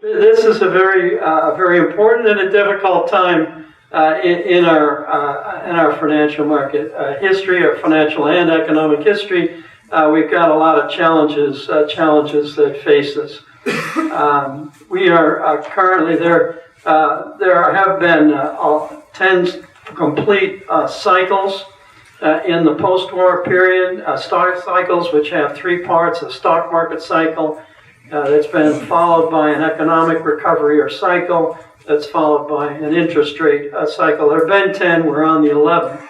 This is a very important and a difficult time in our financial market history, our financial and economic history. We've got a lot of challenges that face us. We are currently there. There have been 10 complete cycles in the post-war period. Stock cycles, which have 3 parts: a stock market cycle that's been followed by an economic recovery or cycle that's followed by an interest rate cycle. There have been 10. We're on the 11th.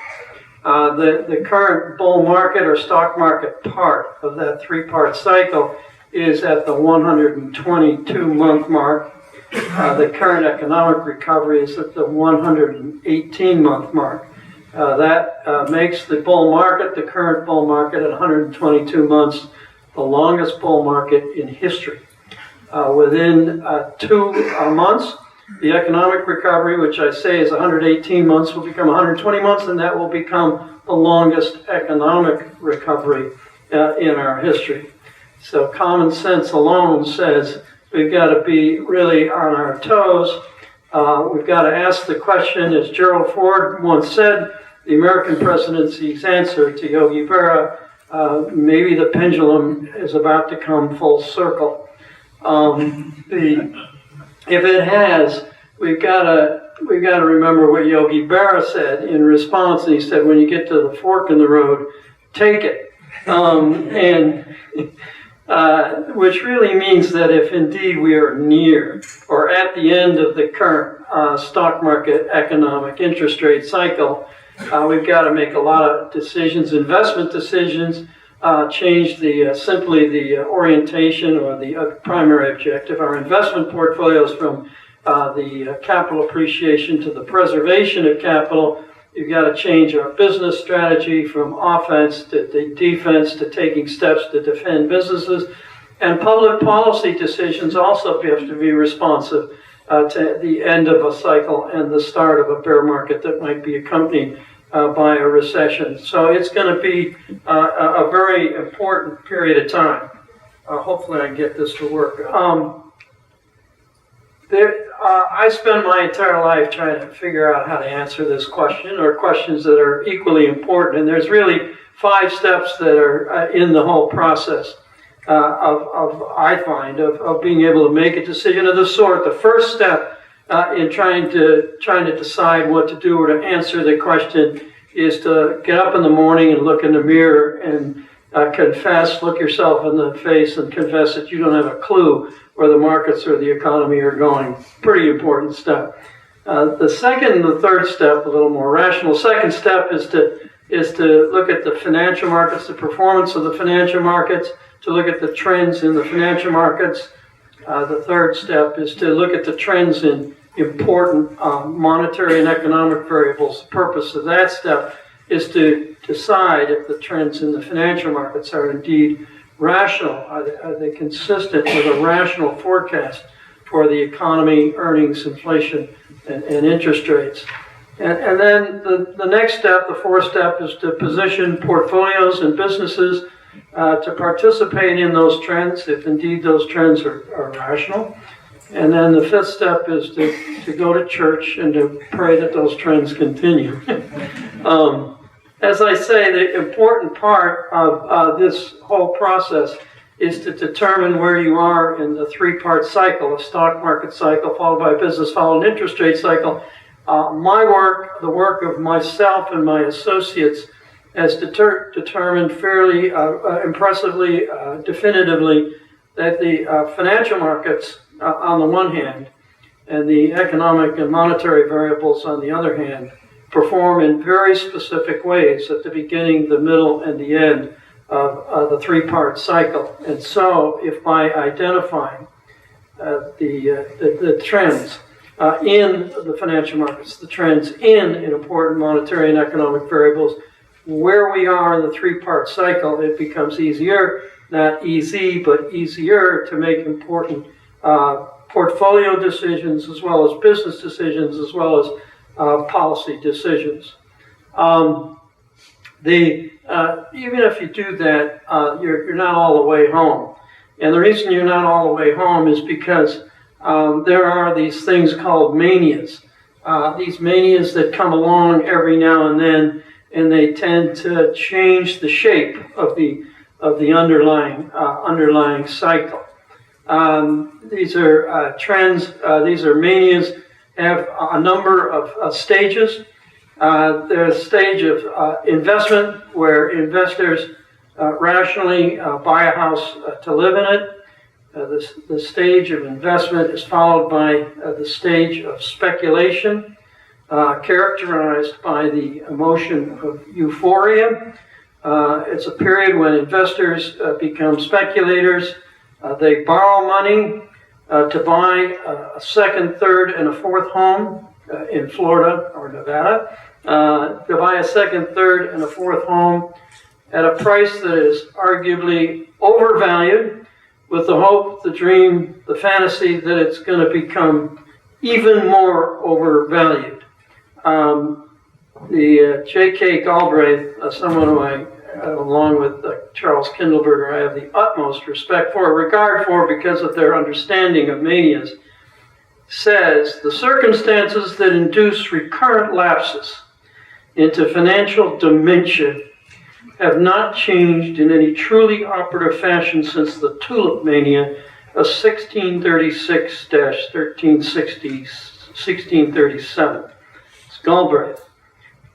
The current bull market or stock market part of that 3-part cycle is at the 122-month mark. The current economic recovery is at the 118-month mark. That makes the bull market, the current bull market at 122 months, the longest bull market in history. Within 2 months, the economic recovery, which I say is 118 months, will become 120 months, and that will become the longest economic recovery in our history. So common sense alone says we've got to be really on our toes. We've got to ask the question, as Gerald Ford once said, the American presidency's answer to Yogi Berra, maybe the pendulum is about to come full circle. If it has, we've got to remember what Yogi Berra said in response. He said, "When you get to the fork in the road, take it," which really means that if indeed we are near or at the end of the current stock market economic interest rate cycle, we've got to make a lot of decisions, investment decisions. Change simply the orientation or the primary objective. Our investment portfolios from the capital appreciation to the preservation of capital. You've got to change our business strategy from offense to defense to taking steps to defend businesses. And public policy decisions also have to be responsive to the end of a cycle and the start of a bear market that might be accompanied by a recession. So it's going to be a very important period of time. Hopefully I can get this to work. I spent my entire life trying to figure out how to answer this question or questions that are equally important. And there's really 5 steps that are in the whole process I find of being able to make a decision of this sort. The first step in trying to decide what to do or to answer the question is to get up in the morning and look in the mirror and look yourself in the face and confess that you don't have a clue where the markets or the economy are going. Pretty important step. The second and the third step, a little more rational. Second step is to look at the financial markets, the performance of the financial markets, to look at the trends in the financial markets. The third step is to look at the trends in important monetary and economic variables. The purpose of that step is to decide if the trends in the financial markets are indeed rational. Are they consistent with a rational forecast for the economy, earnings, inflation, and interest rates? And then the next step, the fourth step, is to position portfolios and businesses to participate in those trends, if indeed those trends are rational. And then the fifth step is to go to church and to pray that those trends continue. As I say, the important part of this whole process is to determine where you are in the 3-part cycle, a stock market cycle, followed by a business, followed an interest rate cycle. My work, the work of myself and my associates, has determined fairly impressively, definitively, that the financial markets, on the one hand, and the economic and monetary variables on the other hand, perform in very specific ways at the beginning, the middle, and the end of the 3-part cycle. And so, if by identifying the trends in the financial markets, the trends in important monetary and economic variables, where we are in the 3-part cycle, it becomes easier, not easy, but easier to make important portfolio decisions, as well as business decisions, as well as policy decisions. Even if you do that, you're not all the way home. And the reason you're not all the way home is because there are these things called manias. These manias that come along every now and then, and they tend to change the shape of the underlying cycle. These are trends. These are manias. Have a number of stages. There's a stage of investment where investors rationally buy a house to live in it. The stage of investment is followed by the stage of speculation, characterized by the emotion of euphoria. It's a period when investors become speculators. They borrow money to buy a second, third, and a fourth home in Florida or Nevada. To buy a second, third, and a fourth home at a price that is arguably overvalued, with the hope, the dream, the fantasy that it's going to become even more overvalued. J.K. Galbraith, someone who I, along with Charles Kindleberger, I have the utmost respect for, regard for, because of their understanding of manias, says, the circumstances that induce recurrent lapses into financial dementia have not changed in any truly operative fashion since the tulip mania of 1637. It's Galbraith.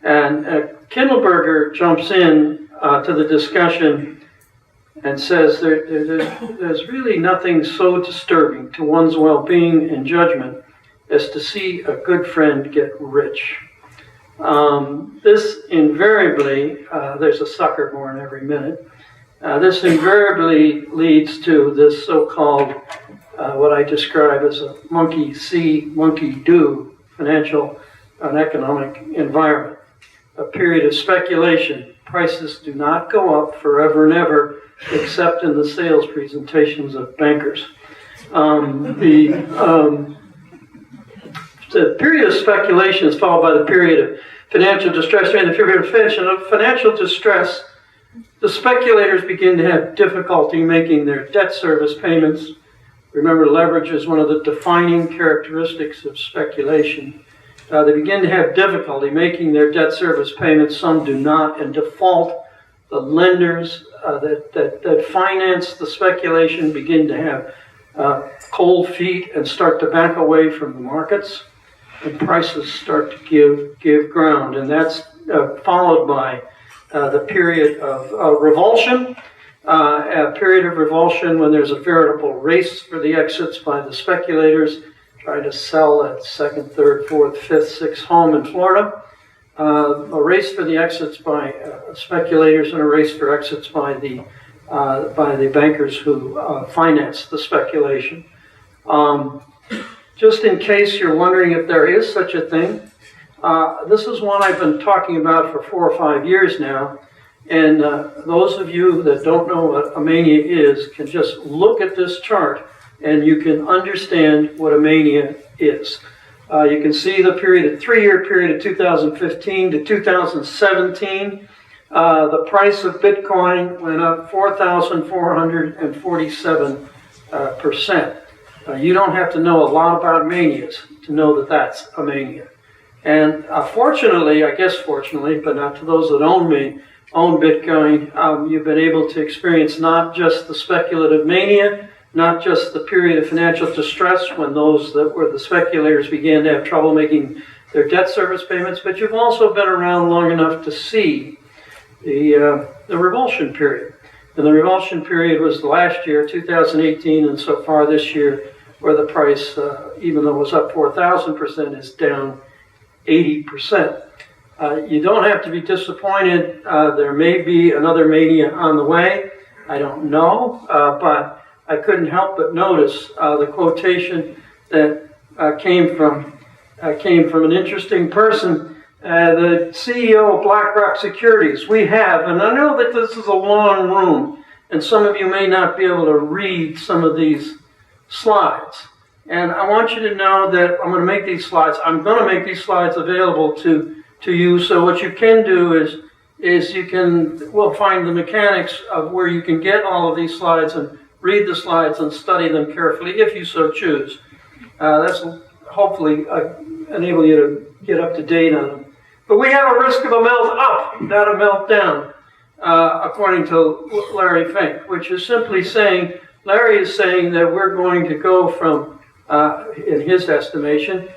And Kindleberger jumps in to the discussion and says there's really nothing so disturbing to one's well-being and judgment as to see a good friend get rich. This invariably, there's a sucker born every minute. This invariably leads to this so-called, what I describe as a monkey see, monkey do financial and economic environment. A period of speculation. Prices do not go up forever and ever, except in the sales presentations of bankers. The period of speculation is followed by the period of financial distress. During the period of financial distress, the speculators begin to have difficulty making their debt service payments. Remember, leverage is one of the defining characteristics of speculation. They begin to have difficulty making their debt service payments. Some do not, and default. The lenders that finance the speculation begin to have cold feet and start to back away from the markets, and prices start to give ground. And that's followed by the period of revulsion, a period of revulsion when there's a veritable race for the exits by the speculators trying to sell that second, third, fourth, fifth, sixth home in Florida. A race for the exits by speculators, and a race for exits by the bankers who finance the speculation. Just in case you're wondering if there is such a thing, this is one I've been talking about for 4 or 5 years now. And those of you that don't know what a mania is can just look at this chart and you can understand what a mania is. You can see the period, 3-year period of 2015 to 2017. The price of Bitcoin went up 4,447%. You don't have to know a lot about manias to know that that's a mania. And fortunately, I guess fortunately, but not to those that own Bitcoin, you've been able to experience not just the speculative mania, not just the period of financial distress when those that were the speculators began to have trouble making their debt service payments, but you've also been around long enough to see the revulsion period. And the revulsion period was last year, 2018, and so far this year, where the price, even though it was up 4,000%, is down 80%. You don't have to be disappointed. There may be another mania on the way. I don't know, but I couldn't help but notice the quotation that came from an interesting person, the CEO of BlackRock Securities. We have, and I know that this is a long room, and some of you may not be able to read some of these slides. And I want you to know that I'm going to make these slides. I'm going to make these slides available to you. So what you can do is we'll find the mechanics of where you can get all of these slides and read the slides and study them carefully if you so choose. That's hopefully enable you to get up to date on them. But we have a risk of a melt up, not a melt down, according to Larry Fink, which is simply saying, Larry is saying that we're going to go from, in his estimation,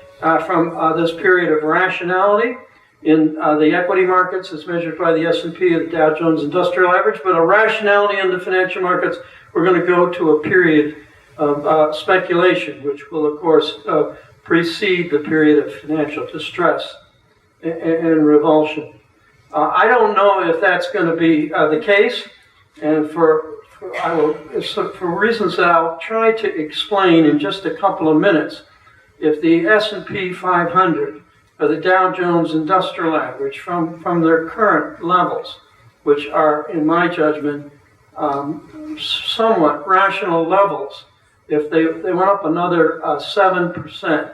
from this period of rationality in the equity markets as measured by the S&P, the Dow Jones Industrial Average, but a rationality in the financial markets, we're going to go to a period of speculation, which will, of course, precede the period of financial distress and revulsion. I don't know if that's going to be the case, and for reasons that I'll try to explain in just a couple of minutes, if the S&P 500 or the Dow Jones Industrial Average from their current levels, which are, in my judgment, somewhat rational levels, if they went up another 7%,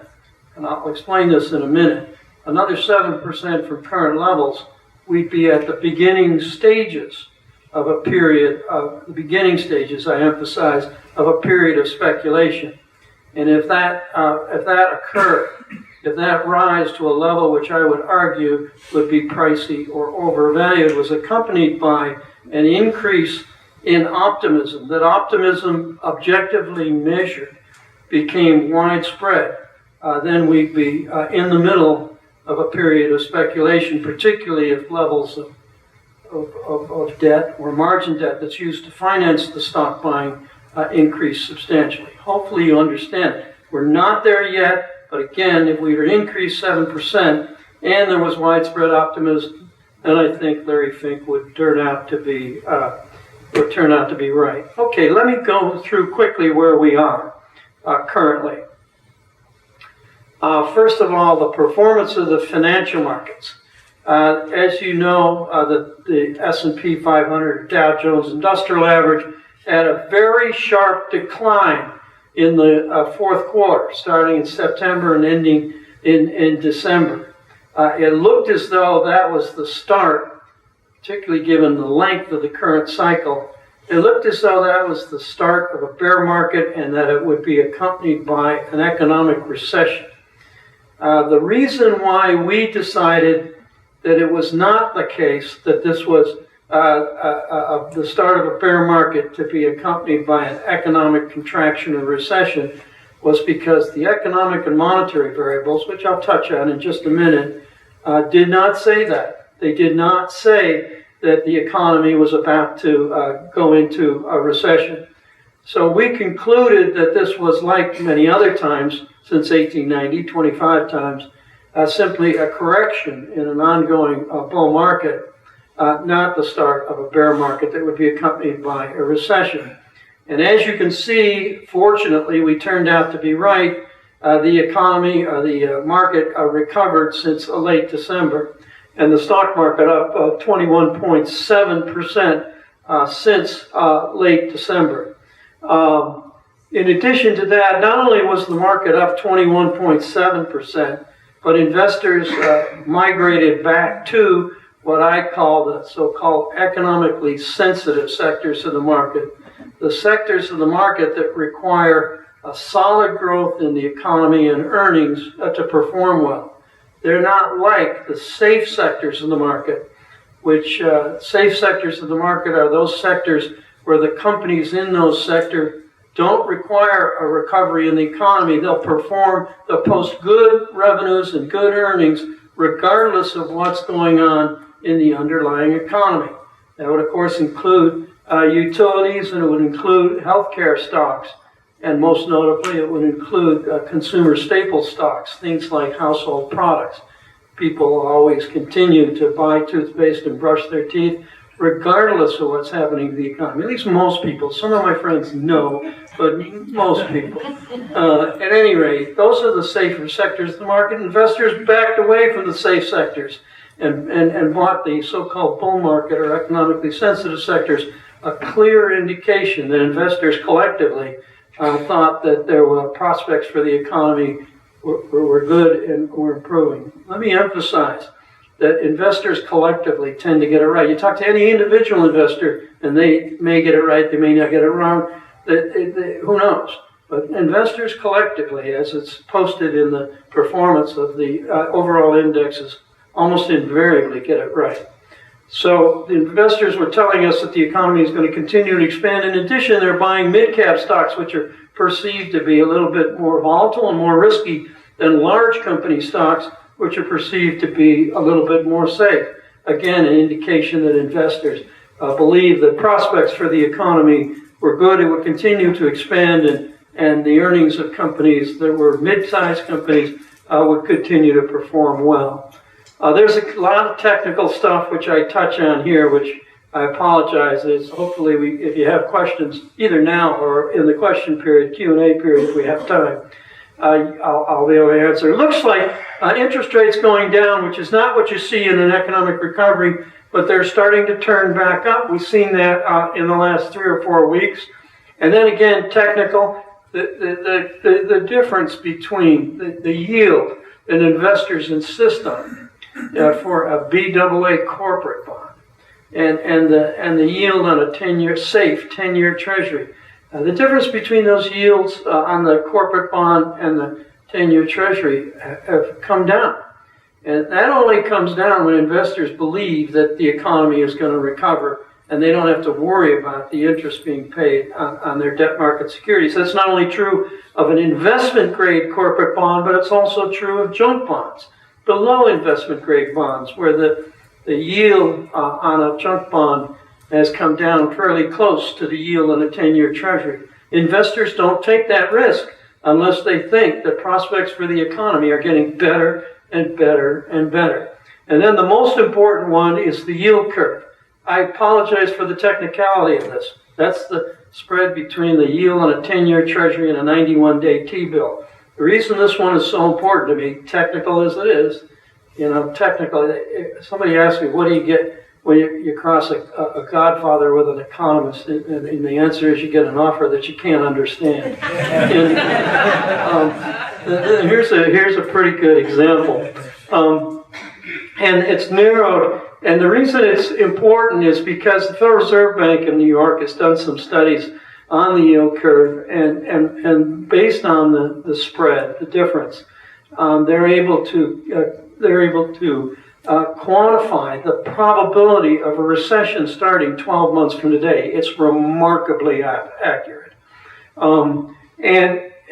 and I'll explain this in a minute, another 7% from current levels, we'd be at the beginning stages of a period of, the beginning stages, I emphasize, of a period of speculation. And if that occurred, if that rise to a level which I would argue would be pricey or overvalued was accompanied by an increase in optimism, that optimism objectively measured became widespread, then we'd be in the middle of a period of speculation, particularly if levels of debt or margin debt that's used to finance the stock buying increase substantially. Hopefully you understand. We're not there yet, but again, if we were to increase 7% and there was widespread optimism, then I think Larry Fink would turn out to be right. Okay, let me go through quickly where we are currently. First of all, the performance of the financial markets. As you know, the S&P 500 Dow Jones Industrial Average had a very sharp decline in the fourth quarter, starting in September and ending in December. It looked as though that was the start, particularly given the length of the current cycle. It looked as though that was the start of a bear market and that it would be accompanied by an economic recession. The reason why we decided that it was not the case that this was the start of a bear market to be accompanied by an economic contraction or recession was because the economic and monetary variables, which I'll touch on in just a minute, did not say that. They did not say that the economy was about to go into a recession. So we concluded that this was, like many other times since 1890, 25 times, simply a correction in an ongoing bull market, not the start of a bear market that would be accompanied by a recession. And as you can see, fortunately, we turned out to be right. The economy, the market recovered since late December, and the stock market up 21.7% since late December. In addition to that, not only was the market up 21.7%, but investors migrated back to what I call the so-called economically sensitive sectors of the market, the sectors of the market that require a solid growth in the economy and earnings to perform well. They're not like the safe sectors of the market, which safe sectors of the market are those sectors where the companies in those sectors don't require a recovery in the economy. They'll post good revenues and good earnings regardless of what's going on in the underlying economy. That would, of course, include utilities, and it would include healthcare stocks, and most notably, it would include consumer staple stocks, things like household products. People always continue to buy toothpaste and brush their teeth regardless of what's happening to the economy. At least most people. Some of my friends know, but most people. At any rate, those are the safer sectors of the market. Investors backed away from the safe sectors and bought the so-called bull market or economically sensitive sectors, a clear indication that investors collectively thought that there were prospects for the economy were good and were improving. Let me emphasize that investors collectively tend to get it right. You talk to any individual investor, and they may get it right, they may not get it wrong. Who knows? But investors collectively, as it's posted in the performance of the overall indexes, almost invariably get it right. So the investors were telling us that the economy is going to continue to expand. In addition, they're buying mid-cap stocks, which are perceived to be a little bit more volatile and more risky than large company stocks, which are perceived to be a little bit more safe. Again, an indication that investors believe the prospects for the economy were good. It would continue to expand, and the earnings of companies that were mid-sized companies would continue to perform well. There's a lot of technical stuff which I touch on here, which I apologize. Hopefully, if you have questions, either now or in the question period, Q&A period, if we have time, I'll be able to answer. It looks like interest rates going down, which is not what you see in an economic recovery, but they're starting to turn back up. We've seen that in the last 3 or 4 weeks. And then again, technical, the difference between the yield that investors insist on for a BAA corporate bond and the yield on a 10-year safe 10-year treasury. The difference between those yields on the corporate bond and the 10-year treasury have come down. And that only comes down when investors believe that the economy is going to recover and they don't have to worry about the interest being paid on their debt market securities. That's not only true of an investment-grade corporate bond, but it's also true of junk bonds, below investment-grade bonds, where the yield on a junk bond has come down fairly close to the yield on a 10-year treasury. Investors don't take that risk unless they think the prospects for the economy are getting better and better and better. And then the most important one is the yield curve. I apologize for the technicality of this. That's the spread between the yield on a 10-year treasury and a 91-day T-bill. The reason this one is so important to me, technical as it is, technical, somebody asked me, what do you get when you cross a godfather with an economist? And the answer is you get an offer that you can't understand. And here's a pretty good example. And it's narrowed. And the reason it's important is because the Federal Reserve Bank of New York has done some studies on the yield curve, and based on the spread, the difference, they're able to quantify the probability of a recession starting 12 months from today. It's remarkably accurate. And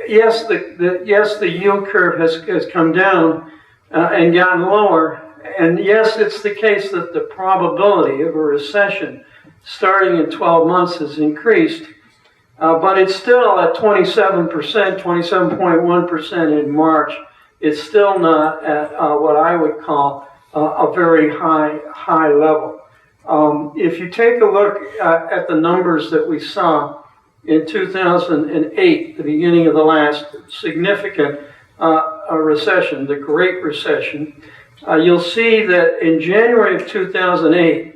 yes, the yield curve has come down and gotten lower. And yes, it's the case that the probability of a recession starting in 12 months has increased, but it's still at 27%, 27.1% in March. It's still not at what I would call a very high level. If you take a look at the numbers that we saw in 2008, the beginning of the last significant recession, the Great Recession, you'll see that in January of 2008,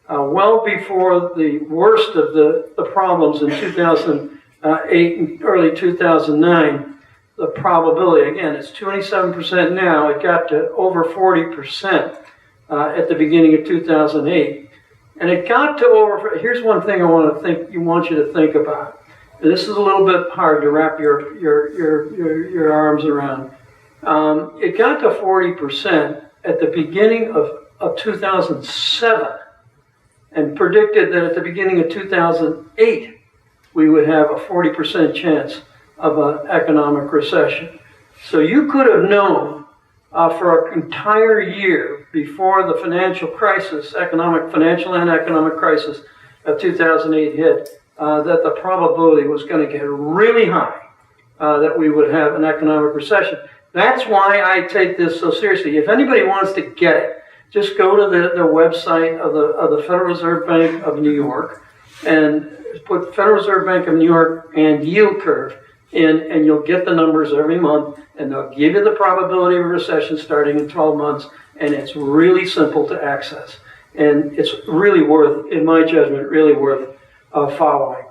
well before the worst of the problems in 2008 and early 2009, the probability, again, it's 27% now, it got to over 40% at the beginning of 2008. And it got to over, here's one thing I want you to think about. And this is a little bit hard to wrap your arms around. It got to 40% at the beginning of 2007, and predicted that at the beginning of 2008, we would have a 40% chance of an economic recession. So you could have known for an entire year before the financial crisis, financial and economic crisis of 2008 hit, that the probability was going to get really high, that we would have an economic recession. That's why I take this so seriously. If anybody wants to get it, just go to the website of the Federal Reserve Bank of New York and put Federal Reserve Bank of New York and yield curve in, and you'll get the numbers every month, and they'll give you the probability of a recession starting in 12 months, and it's really simple to access. And it's really worth, in my judgment, really worth following.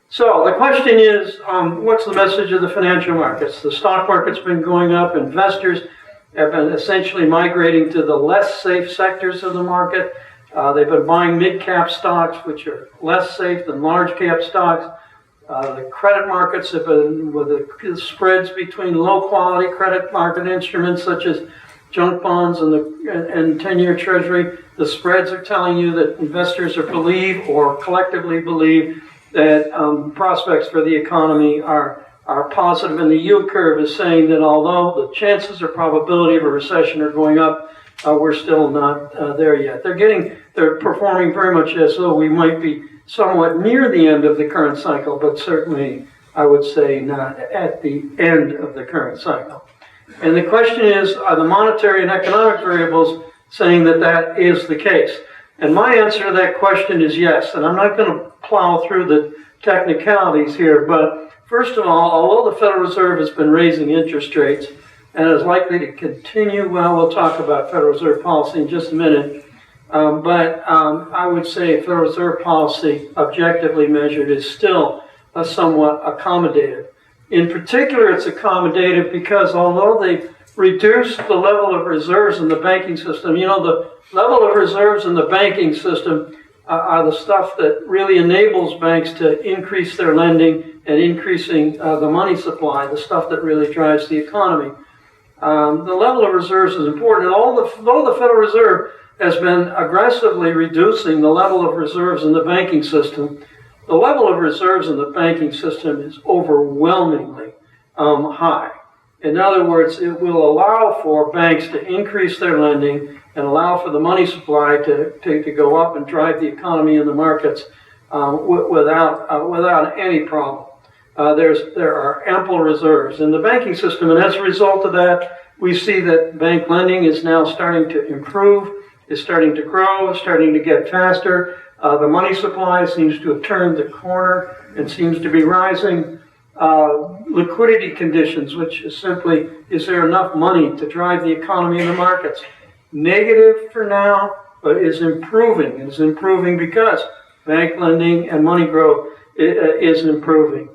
So the question is, what's the message of the financial markets? The stock market's been going up. Investors have been essentially migrating to the less safe sectors of the market. They've been buying mid-cap stocks, which are less safe than large-cap stocks. The credit markets have been, with the spreads between low-quality credit market instruments such as junk bonds and 10-year Treasury, the spreads are telling you that investors believe or collectively believe that prospects for the economy are positive, and the yield curve is saying that although the chances or probability of a recession are going up, we're still not there yet. They're performing very much as though we might be somewhat near the end of the current cycle, but certainly I would say not at the end of the current cycle. And the question is, are the monetary and economic variables saying that that is the case? And my answer to that question is yes. And I'm not going to plow through the technicalities here, but first of all, although the Federal Reserve has been raising interest rates and is likely to continue, well, we'll talk about Federal Reserve policy in just a minute, but I would say Federal Reserve policy, objectively measured, is still somewhat accommodative. In particular, it's accommodative because although they've reduced the level of reserves in the banking system, you know, the level of reserves in the banking system are the stuff that really enables banks to increase their lending and increasing the money supply, the stuff that really drives the economy. The level of reserves is important, and although the Federal Reserve has been aggressively reducing the level of reserves in the banking system, the level of reserves in the banking system is overwhelmingly high. In other words, it will allow for banks to increase their lending and allow for the money supply to go up and drive the economy and the markets without any problem. There are ample reserves in the banking system, and as a result of that, we see that bank lending is now starting to improve, is starting to grow, is starting to get faster. The money supply seems to have turned the corner and seems to be rising. Liquidity conditions, which is simply, is there enough money to drive the economy and the markets? Negative for now, but is improving. It is improving because bank lending and money growth is improving.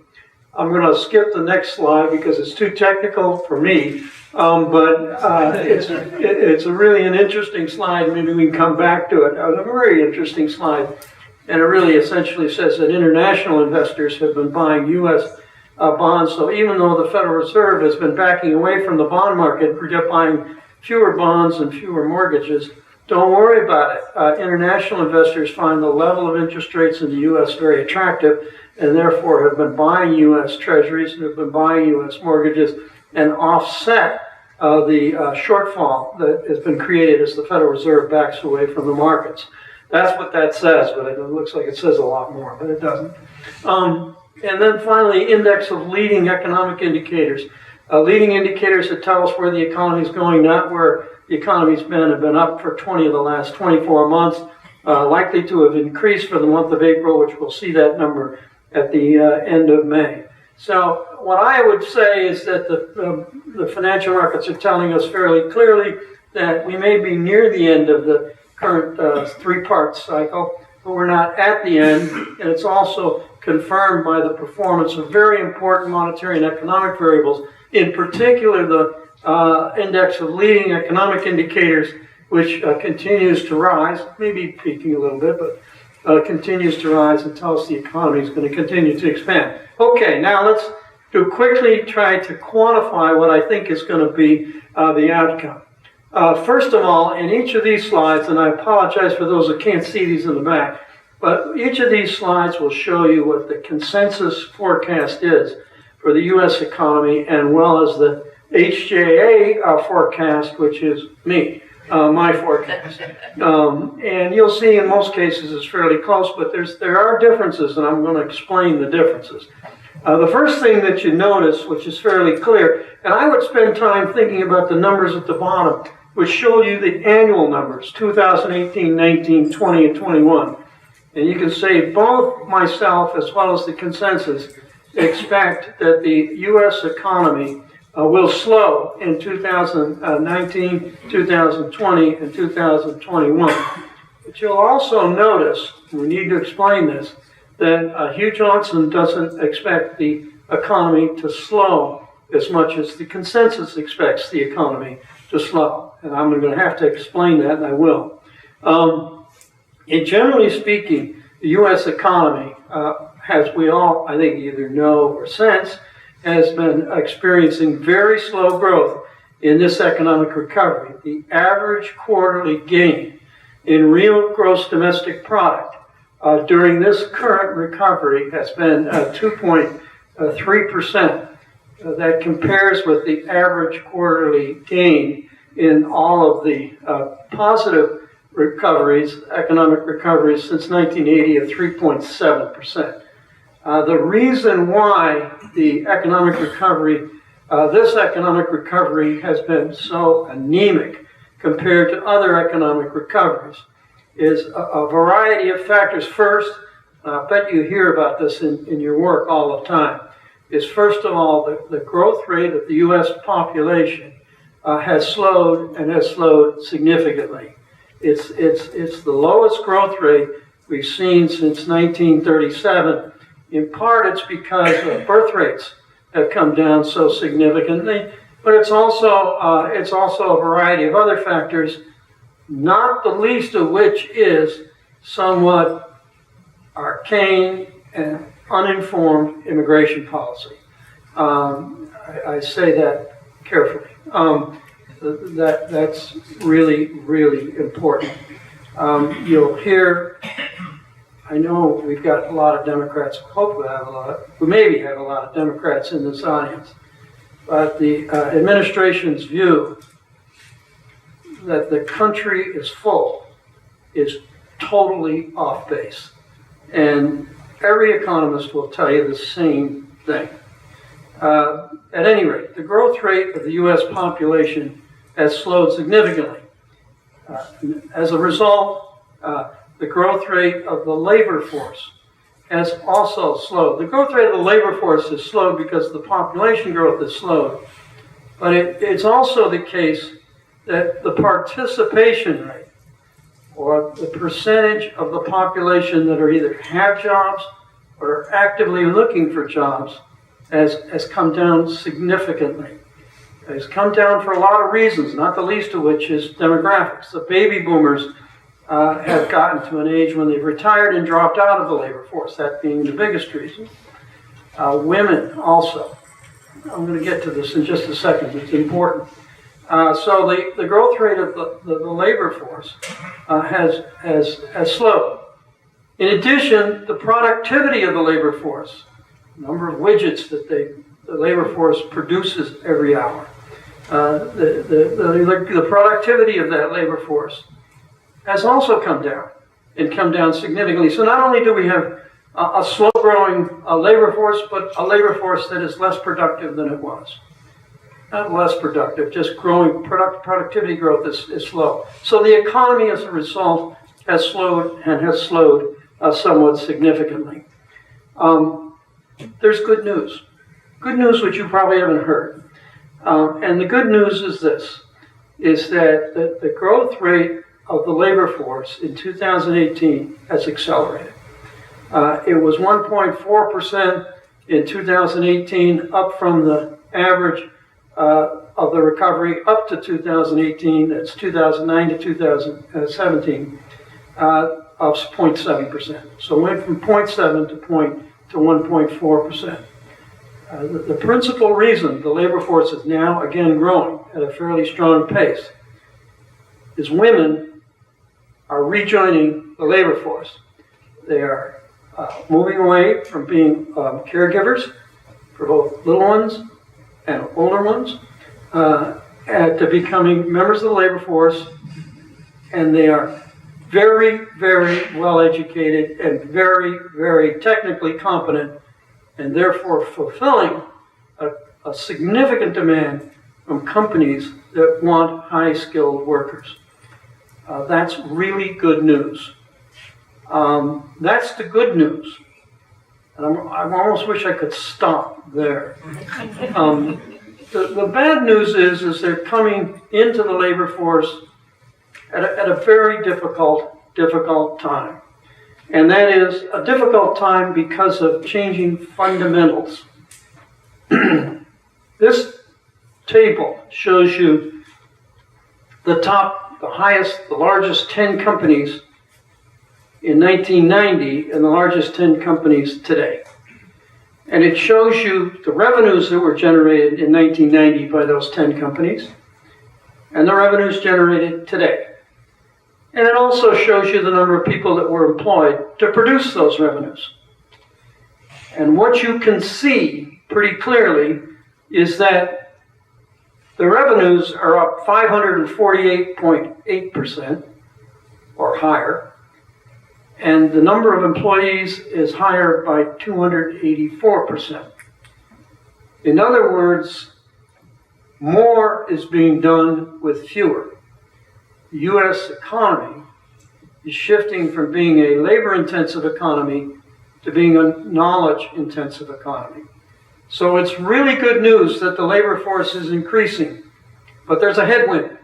I'm going to skip the next slide because it's too technical for me, but it's really an interesting slide. Maybe we can come back to it. It's a very interesting slide, and it really essentially says that international investors have been buying U.S. Bonds. So even though the Federal Reserve has been backing away from the bond market, we're buying fewer bonds and fewer mortgages. Don't worry about it. International investors find the level of interest rates in the U.S. very attractive, and therefore have been buying U.S. treasuries and have been buying U.S. mortgages and offset the shortfall that has been created as the Federal Reserve backs away from the markets. That's what that says, but it looks like it says a lot more, but it doesn't. And then finally, index of leading economic indicators. Leading indicators that tell us where the economy is going, not where the economy's been, have been up for 20 of the last 24 months, likely to have increased for the month of April, which we'll see that number at the end of May. So what I would say is that the financial markets are telling us fairly clearly that we may be near the end of the current three-part cycle, but we're not at the end, and it's also confirmed by the performance of very important monetary and economic variables, in particular the index of leading economic indicators, which continues to rise, maybe peaking a little bit, but continues to rise and tells us the economy is going to continue to expand. Okay, now let's quickly try to quantify what I think is going to be the outcome. First of all, in each of these slides, and I apologize for those that can't see these in the back, but each of these slides will show you what the consensus forecast is for the U.S. economy, and well as the HJA forecast, which is me, my forecast. And you'll see in most cases it's fairly close, but there are differences, and I'm going to explain the differences. The first thing that you notice, which is fairly clear, and I would spend time thinking about the numbers at the bottom, which show you the annual numbers, 2018, 19, 20, and 21. And you can say both myself as well as the consensus expect that the U.S. economy will slow in 2019, 2020, and 2021. But you'll also notice, we need to explain this, that Hugh Johnson doesn't expect the economy to slow as much as the consensus expects the economy to slow. And I'm going to have to explain that, and I will. And generally speaking, the U.S. economy as we all, I think, either know or sense, has been experiencing very slow growth in this economic recovery. The average quarterly gain in real gross domestic product during this current recovery has been 2.3%. That compares with the average quarterly gain in all of the positive recoveries, economic recoveries since 1980 of 3.7%. The reason why the economic recovery, this economic recovery has been so anemic compared to other economic recoveries is a variety of factors. First, I bet you hear about this in your work all the time, is first of all the growth rate of the U.S. population has slowed and has slowed significantly. It's the lowest growth rate we've seen since 1937. In part, it's because birth rates have come down so significantly, but it's also a variety of other factors, not the least of which is somewhat arcane and uninformed immigration policy. I say that carefully. That's really, really important. You'll hear, I know we've got a lot of Democrats, we maybe have a lot of Democrats in this audience, but the administration's view that the country is full is totally off base. And every economist will tell you the same thing. At any rate, the growth rate of the U.S. population has slowed significantly. As a result, the growth rate of the labor force has also slowed. The growth rate of the labor force has slowed because the population growth has slowed. But it's also the case that the participation rate, or the percentage of the population that are either have jobs or are actively looking for jobs, has come down significantly. It has come down for a lot of reasons, not the least of which is demographics. The baby boomers have gotten to an age when they've retired and dropped out of the labor force, that being the biggest reason. Women also. I'm going to get to this in just a second, it's important. So the growth rate of the labor force has slowed. In addition, the productivity of the labor force, the number of widgets that the labor force produces every hour, the productivity of that labor force has also come down, and come down significantly. So not only do we have a slow-growing labor force, but a labor force that is less productive than it was. Not less productive, just growing productivity growth is slow. So the economy, as a result, has slowed and has slowed somewhat significantly. There's good news. Good news which you probably haven't heard. And the good news is this, is that the growth rate of the labor force in 2018 has accelerated. It was 1.4% in 2018, up from the average of the recovery up to 2018, that's 2009 to 2017, of 0.7%. So it went from 0.7 to 1.4%. The principal reason the labor force is now again growing at a fairly strong pace is women are rejoining the labor force. They are moving away from being caregivers for both little ones and older ones, to becoming members of the labor force, and they are very, very well educated and very, very technically competent, and therefore fulfilling a significant demand from companies that want high-skilled workers. That's really good news. That's the good news. And I almost wish I could stop there. The bad news is they're coming into the labor force at a very difficult time. And that is a difficult time because of changing fundamentals. This table shows you the largest 10 companies in 1990 in the largest 10 companies today. And it shows you the revenues that were generated in 1990 by those 10 companies and the revenues generated today. And it also shows you the number of people that were employed to produce those revenues. And what you can see pretty clearly is that the revenues are up 548.8% or higher, and the number of employees is higher by 284%. In other words, more is being done with fewer. The U.S. economy is shifting from being a labor-intensive economy to being a knowledge-intensive economy. So it's really good news that the labor force is increasing, but there's a headwind.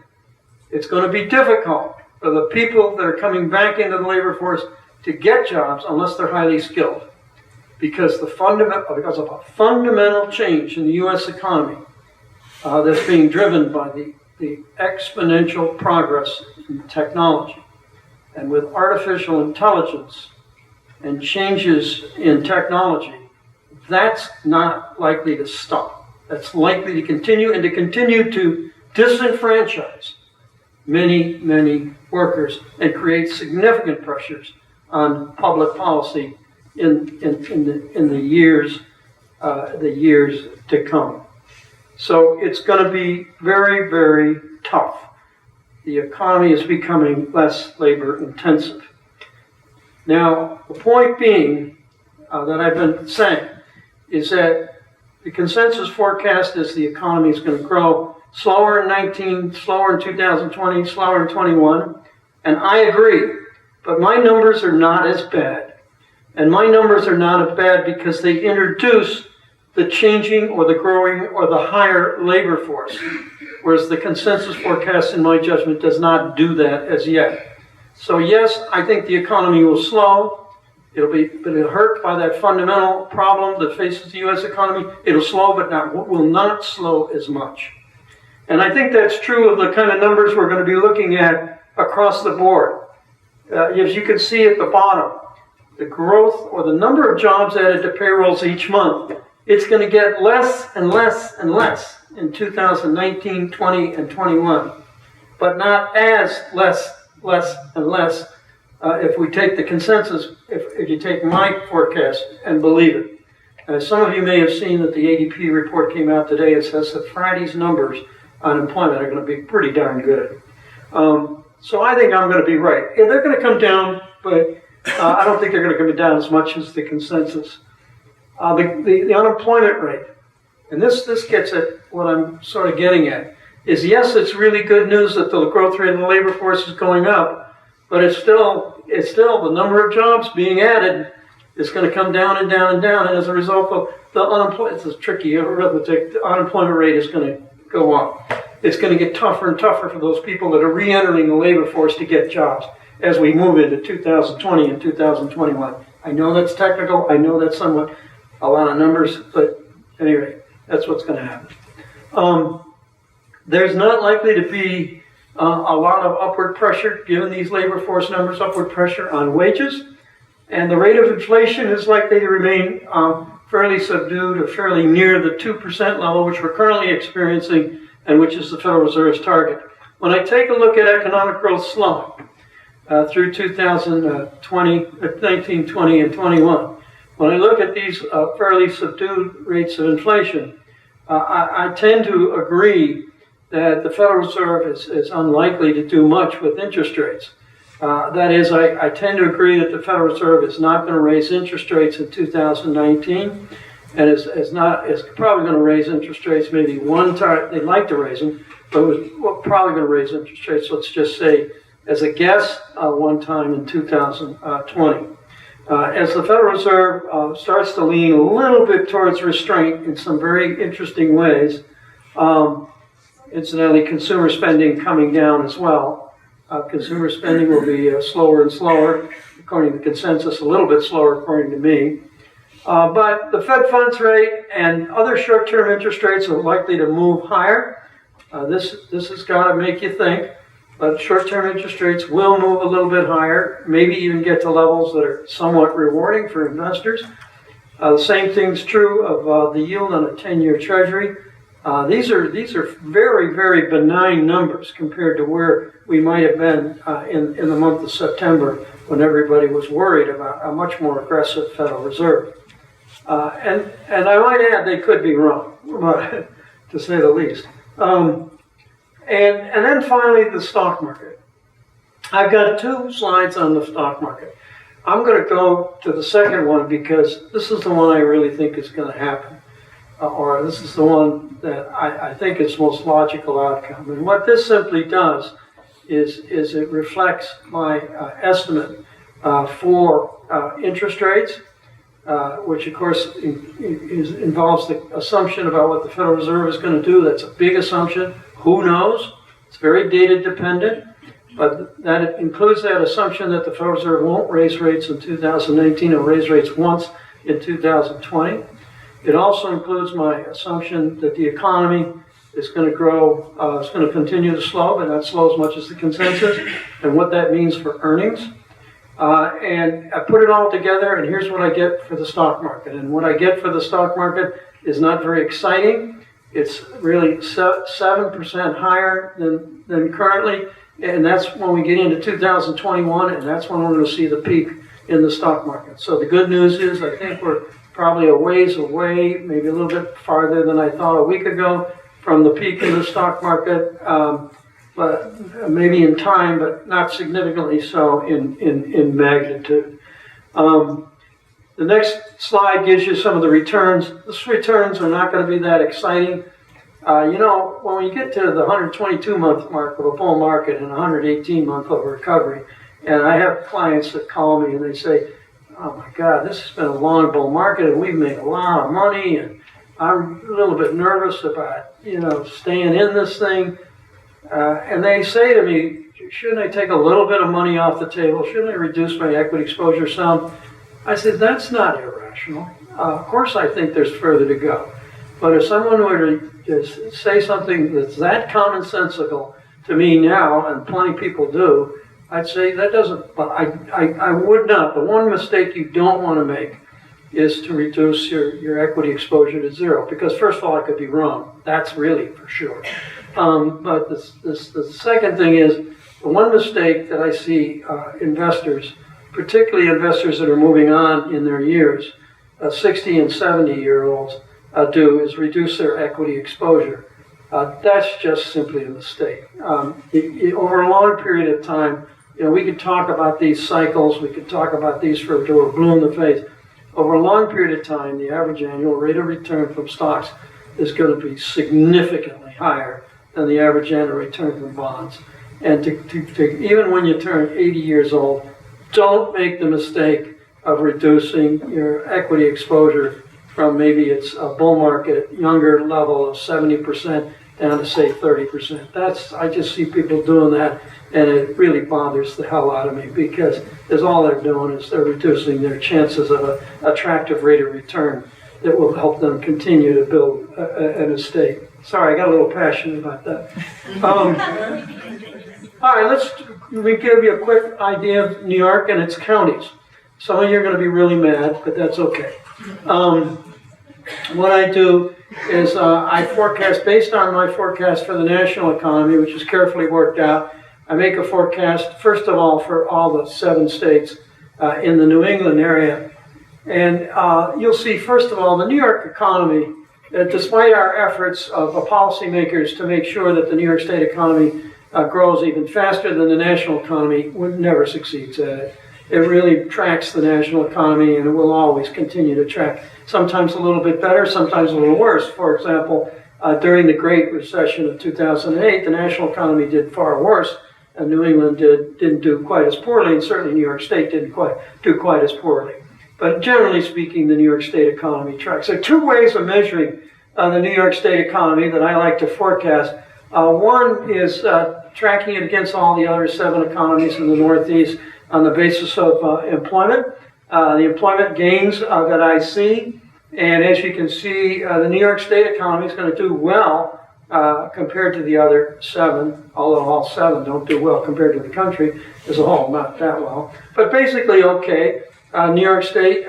It's going to be difficult for the people that are coming back into the labor force to get jobs unless they're highly skilled, because of a fundamental change in the U.S. economy that's being driven by the exponential progress in technology. And with artificial intelligence and changes in technology, that's not likely to stop. That's likely to continue, and to continue to disenfranchise many, many workers and create significant pressures on public policy in the years to come. So it's going to be very, very tough. The economy is becoming less labor intensive. Now, the point being that I've been saying is that the consensus forecast is the economy is going to grow slower in 2020, slower in 21, and I agree. But my numbers are not as bad. And my numbers are not as bad because they introduce the changing or the growing or the higher labor force, whereas the consensus forecast, in my judgment, does not do that as yet. So yes, I think the economy will slow. It'll hurt by that fundamental problem that faces the U.S. economy. It'll slow, but will not slow as much. And I think that's true of the kind of numbers we're going to be looking at across the board. As you can see at the bottom, the growth or the number of jobs added to payrolls each month, it's going to get less and less and less in 2019, 20, and 21. But not as less and less if we take the consensus, if you take my forecast and believe it. Some of you may have seen that the ADP report came out today. It says that Friday's numbers on employment are going to be pretty darn good. So I think I'm going to be right. Yeah, they're going to come down, but I don't think they're going to come down as much as the consensus. The unemployment rate, and this gets at what I'm sort of getting at, is yes, it's really good news that the growth rate of the labor force is going up, but it's still the number of jobs being added is going to come down and down and down, and as a result of the unemployment, it's tricky arithmetic, the unemployment rate is going to go up. It's going to get tougher and tougher for those people that are re-entering the labor force to get jobs as we move into 2020 and 2021. I know that's technical, I know that's somewhat a lot of numbers, but anyway, that's what's going to happen. There's not likely to be a lot of upward pressure, given these labor force numbers, upward pressure on wages, and the rate of inflation is likely to remain fairly subdued or fairly near the 2% level, which we're currently experiencing and which is the Federal Reserve's target. When I take a look at economic growth slowing through 2020, 19, 20, and 21, when I look at these fairly subdued rates of inflation, I tend to agree that the Federal Reserve is unlikely to do much with interest rates. That is, I tend to agree that the Federal Reserve is not going to raise interest rates in 2019, and is probably going to raise interest rates maybe one time. They'd like to raise them, but we're probably going to raise interest rates, let's just say, as a guess, one time in 2020. As the Federal Reserve starts to lean a little bit towards restraint in some very interesting ways, incidentally, consumer spending coming down as well. Consumer spending will be slower and slower, according to the consensus, a little bit slower according to me. But the Fed funds rate and other short-term interest rates are likely to move higher. This has got to make you think. but short-term interest rates will move a little bit higher, maybe even get to levels that are somewhat rewarding for investors. The same thing's true of the yield on a 10-year Treasury. These are very, very benign numbers compared to where we might have been in the month of September, when everybody was worried about a much more aggressive Federal Reserve. And I might add, they could be wrong, to say the least. And then finally, the stock market. I've got 2 slides on the stock market. I'm going to go to the second one because this is the one I really think is going to happen. Or this is the one that I think is most logical outcome. And what this simply does is it reflects my estimate for interest rates, which of course involves the assumption about what the Federal Reserve is going to do. That's a big assumption. Who knows? It's very data dependent, but that includes that assumption that the Federal Reserve won't raise rates in 2019. It'll raise rates once in 2020. It also includes my assumption that the economy is going to grow, it's going to continue to slow, but not slow as much as the consensus, and what that means for earnings. And I put it all together, and here's what I get for the stock market. And what I get for the stock market is not very exciting. It's really 7% higher than currently, and that's when we get into 2021, and that's when we're going to see the peak in the stock market. So the good news is I think we're probably a ways away, maybe a little bit farther than I thought a week ago from the peak in the stock market, but maybe in time, but not significantly so in magnitude. The next slide gives you some of the returns. These returns are not going to be that exciting. When you get to the 122-month mark of a bull market and 118-month of a recovery, and I have clients that call me and they say, oh my God, this has been a long bull market and we've made a lot of money and I'm a little bit nervous about, staying in this thing. And they say to me, shouldn't I take a little bit of money off the table? Shouldn't I reduce my equity exposure some? I said, that's not irrational. Of course I think there's further to go. But if someone were to say something that's that commonsensical to me now, and plenty of people do, I'd say that doesn't, but I would not. The one mistake you don't want to make is to reduce your equity exposure to zero, because first of all, I could be wrong. That's really for sure. But the second thing is, the one mistake that I see investors, particularly investors that are moving on in their years, 60 and 70-year-olds, do is reduce their equity exposure. That's just simply a mistake. Over a long period of time, we could talk about these cycles, we could talk about these till we're blue in the face. Over a long period of time, the average annual rate of return from stocks is going to be significantly higher than the average annual return from bonds. And to even when you turn 80 years old, don't make the mistake of reducing your equity exposure from maybe it's a bull market younger level of 70% down to say 30%. I just see people doing that, and it really bothers the hell out of me, because all they're doing is they're reducing their chances of an attractive rate of return that will help them continue to build an estate. Sorry, I got a little passionate about that. All right, let me give you a quick idea of New York and its counties. Some of you are going to be really mad, but that's okay. What I do is I forecast, based on my forecast for the national economy, which is carefully worked out. I make a forecast, first of all, for all the 7 states in the New England area. And you'll see, first of all, the New York economy, despite our efforts of policymakers to make sure that the New York State economy grows even faster than the national economy, never succeeds at it. It really tracks the national economy, and it will always continue to track. Sometimes a little bit better, sometimes a little worse. For example, during the Great Recession of 2008, the national economy did far worse, and New England didn't do quite as poorly, and certainly New York State didn't do quite as poorly. But generally speaking, the New York State economy tracks. There are 2 ways of measuring the New York State economy that I like to forecast. One is tracking it against all the other 7 economies in the Northeast on the basis of employment, the employment gains that I see. And as you can see, the New York State economy is going to do well compared to the other 7, although all 7 don't do well compared to the country as a whole, not that well. But basically okay. New York State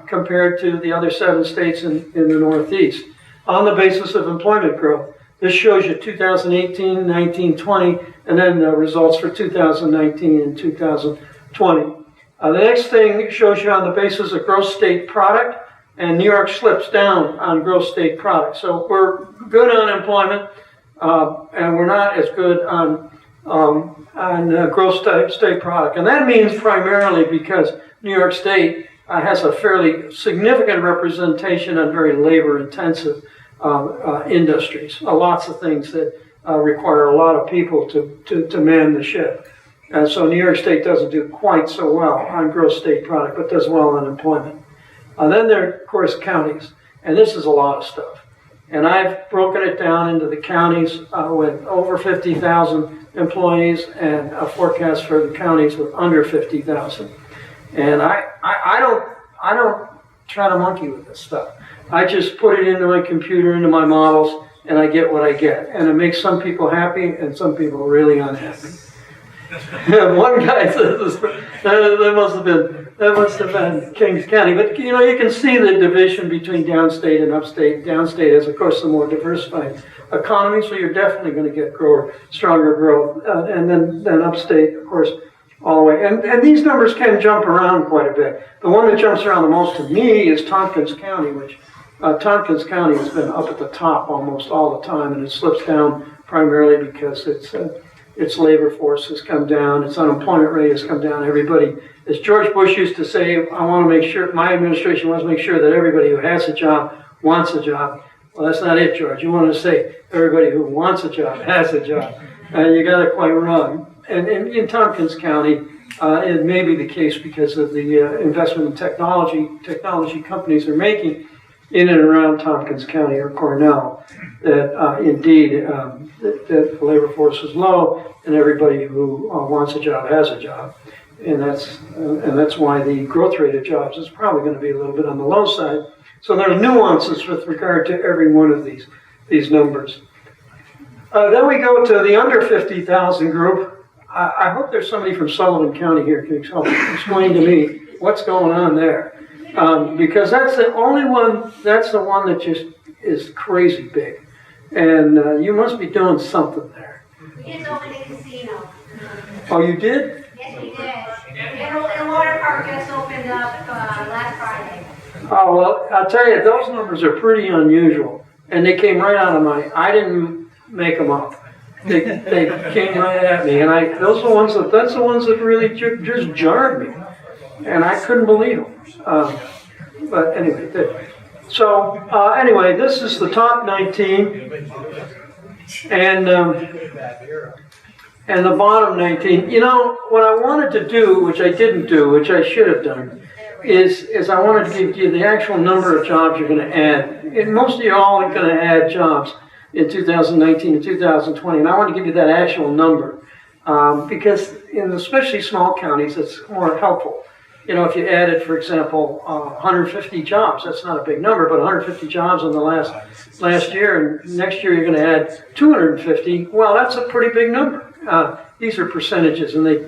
compared to the other 7 states in the Northeast on the basis of employment growth. This shows you 2018, 19, 20, and then the results for 2019 and 2020. The next thing shows you on the basis of gross state product, and New York slips down on gross state product. So we're good on employment, and we're not as good on gross state product. And that means primarily because New York State has a fairly significant representation on very labor-intensive industries. Lots of things that require a lot of people to man the ship. And so New York State doesn't do quite so well on gross state product, but does well on employment. Then there are, of course, counties. And this is a lot of stuff. And I've broken it down into the counties with over 50,000 employees and a forecast for the counties with under 50,000. And I don't try to monkey with this stuff. I just put it into my computer, into my models, and I get what I get. And it makes some people happy and some people really unhappy. One guy says that must have been Kings County. But you know, you can see the division between downstate and upstate. Downstate is, of course, the more diversified economy, so you're definitely going to get stronger growth. And then upstate, of course, all the way. And these numbers can jump around quite a bit. The one that jumps around the most to me is Tompkins County, which Tompkins County has been up at the top almost all the time, and it slips down primarily because its labor force has come down, its unemployment rate has come down. Everybody, as George Bush used to say, I want to make sure, my administration wants to make sure that everybody who has a job wants a job. Well, that's not it, George. You want to say everybody who wants a job has a job. And you got it quite wrong. And in Tompkins County, it may be the case because of the investment in technology companies are making in and around Tompkins County or Cornell, that indeed that the labor force is low and everybody who wants a job has a job. And that's why the growth rate of jobs is probably going to be a little bit on the low side. So there are nuances with regard to every one of these numbers. Then we go to the under 50,000 group. I hope there's somebody from Sullivan County here who can help explain to me what's going on there. Because that's the only one, that's the one that just is crazy big. And you must be doing something there. We just opened a casino. Oh, you did? Yes, we did. And water park just opened up last Friday. Oh, well, I'll tell you, those numbers are pretty unusual. And they came right out of I didn't make them up. They came right at me. And that's the ones that really just jarred me. And I couldn't believe them. But anyway, so anyway, this is the top 19. And the bottom 19. You know, what I wanted to do, which I didn't do, which I should have done, is I wanted to give you the actual number of jobs you're going to add. And most of you all are going to add jobs in 2019 and 2020. And I want to give you that actual number. Because in especially small counties, it's more helpful. You know, if you added, for example, 150 jobs, that's not a big number, but 150 jobs in the last year, and next year you're going to add 250, well, that's a pretty big number. These are percentages, and they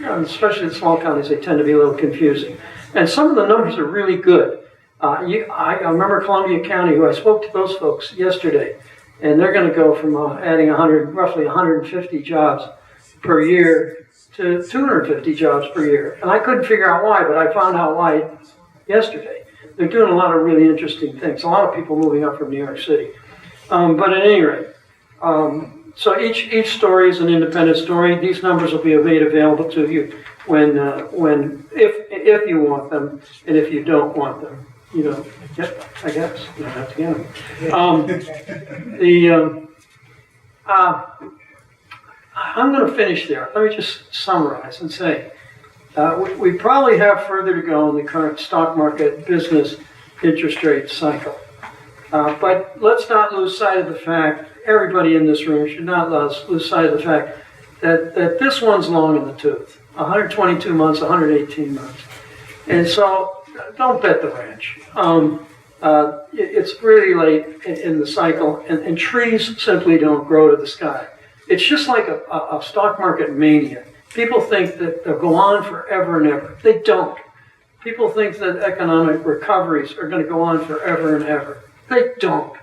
especially in small counties, they tend to be a little confusing. And some of the numbers are really good. I remember Columbia County, who I spoke to those folks yesterday, and they're going to go from adding roughly 150 jobs per year to 250 jobs per year. And I couldn't figure out why, but I found out why yesterday. They're doing a lot of really interesting things. A lot of people moving up from New York City. But at any rate, so each story is an independent story. These numbers will be made available to you if you want them, and if you don't want them, you know, I guess you don't have to get them. I'm going to finish there. Let me just summarize and say we probably have further to go in the current stock market business interest rate cycle. But let's not lose sight of the fact, everybody in this room should not lose sight of the fact that this one's long in the tooth. 122 months, 118 months. And so don't bet the ranch. It's really late in the cycle, and trees simply don't grow to the sky. It's just like a stock market mania. People think that they'll go on forever and ever. They don't. People think that economic recoveries are going to go on forever and ever. They don't.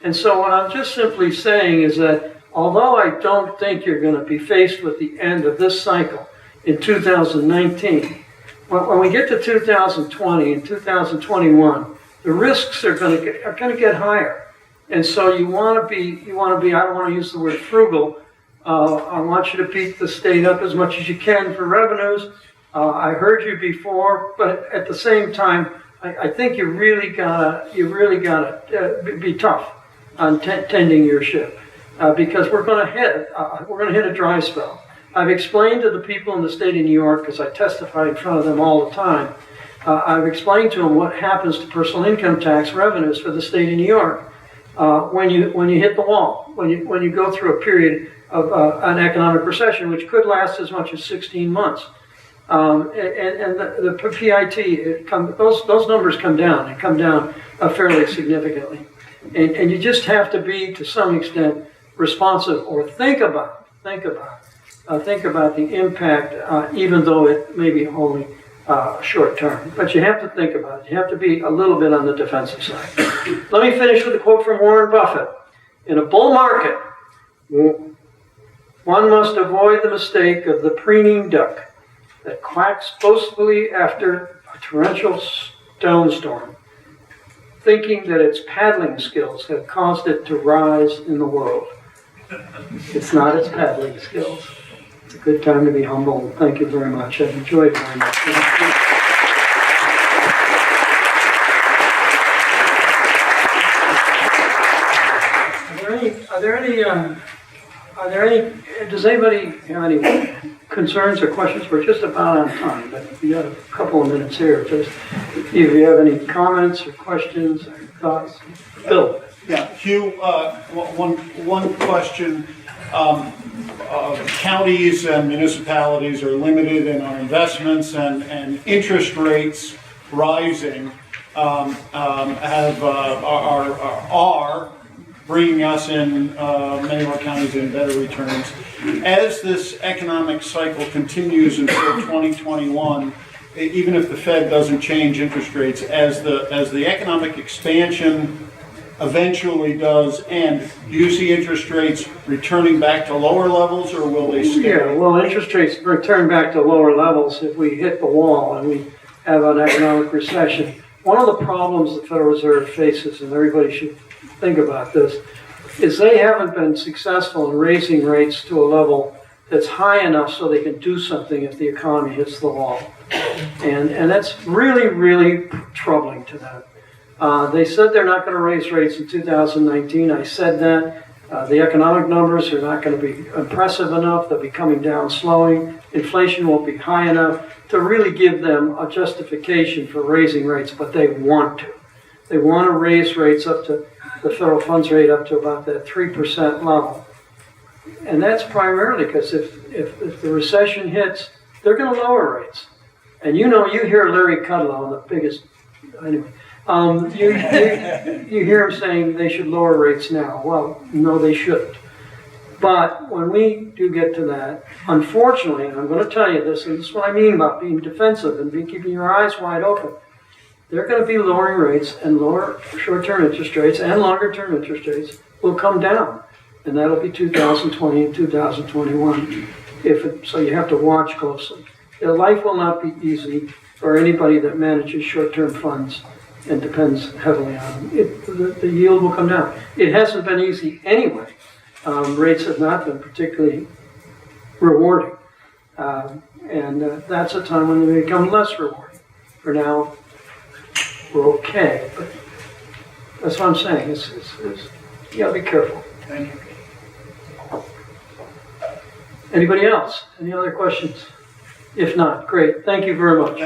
And so what I'm just simply saying is that although I don't think you're going to be faced with the end of this cycle in 2019, when we get to 2020 and 2021, the risks are going to get higher. And so you want to be, I don't want to use the word frugal. I want you to beat the state up as much as you can for revenues. I heard you before, but at the same time, I think you really gotta be tough on tending your ship because we're gonna hit a dry spell. I've explained to the people in the state of New York, because I testify in front of them all the time. I've explained to them what happens to personal income tax revenues for the state of New York when you hit the wall, when you go through a period of an economic recession, which could last as much as 16 months. And the PIT, those numbers come down. They come down fairly significantly. And you just have to be, to some extent, responsive or think about the impact, even though it may be only short term. But you have to think about it. You have to be a little bit on the defensive side. Let me finish with a quote from Warren Buffett. In a bull market, one must avoid the mistake of the preening duck that quacks boastfully after a torrential snowstorm, thinking that its paddling skills have caused it to rise in the world. It's not its paddling skills. It's a good time to be humble. Thank you very much. I've enjoyed it very much. Does anybody have any concerns or questions? We're just about on time, but we got a couple of minutes here. Just if you have any comments or questions or thoughts. Bill. Yeah, Hugh, one question. Counties and municipalities are limited in our investments, and interest rates rising are bringing us in, many of our counties, in better returns. As this economic cycle continues until 2021, even if the Fed doesn't change interest rates, as the economic expansion eventually does end, do you see interest rates returning back to lower levels, or will they stay? Yeah, well, interest rates return back to lower levels if we hit the wall and we have an economic recession. One of the problems the Federal Reserve faces, and everybody should think about this, is they haven't been successful in raising rates to a level that's high enough so they can do something if the economy hits the wall. And that's really, really troubling to them. They said they're not going to raise rates in 2019. I said that. The economic numbers are not going to be impressive enough. They'll be coming down slowly. Inflation won't be high enough to really give them a justification for raising rates, but they want to. They want to raise rates up to the federal funds rate up to about that 3% level. And that's primarily because if the recession hits, they're going to lower rates. And you hear Larry Kudlow, the biggest, anyway, you hear him saying they should lower rates now. Well, no, they shouldn't. But when we do get to that, unfortunately, and I'm going to tell you this, and this is what I mean about being defensive and keeping your eyes wide open, they're going to be lowering rates, and lower short-term interest rates and longer-term interest rates will come down. And that'll be 2020 and 2021. So you have to watch closely. Life will not be easy for anybody that manages short-term funds and depends heavily on them. The yield will come down. It hasn't been easy anyway. Rates have not been particularly rewarding. And that's a time when they become less rewarding. For now, we're okay. But that's what I'm saying. You gotta be careful. Thank you. Anybody else? Any other questions? If not, great. Thank you very much.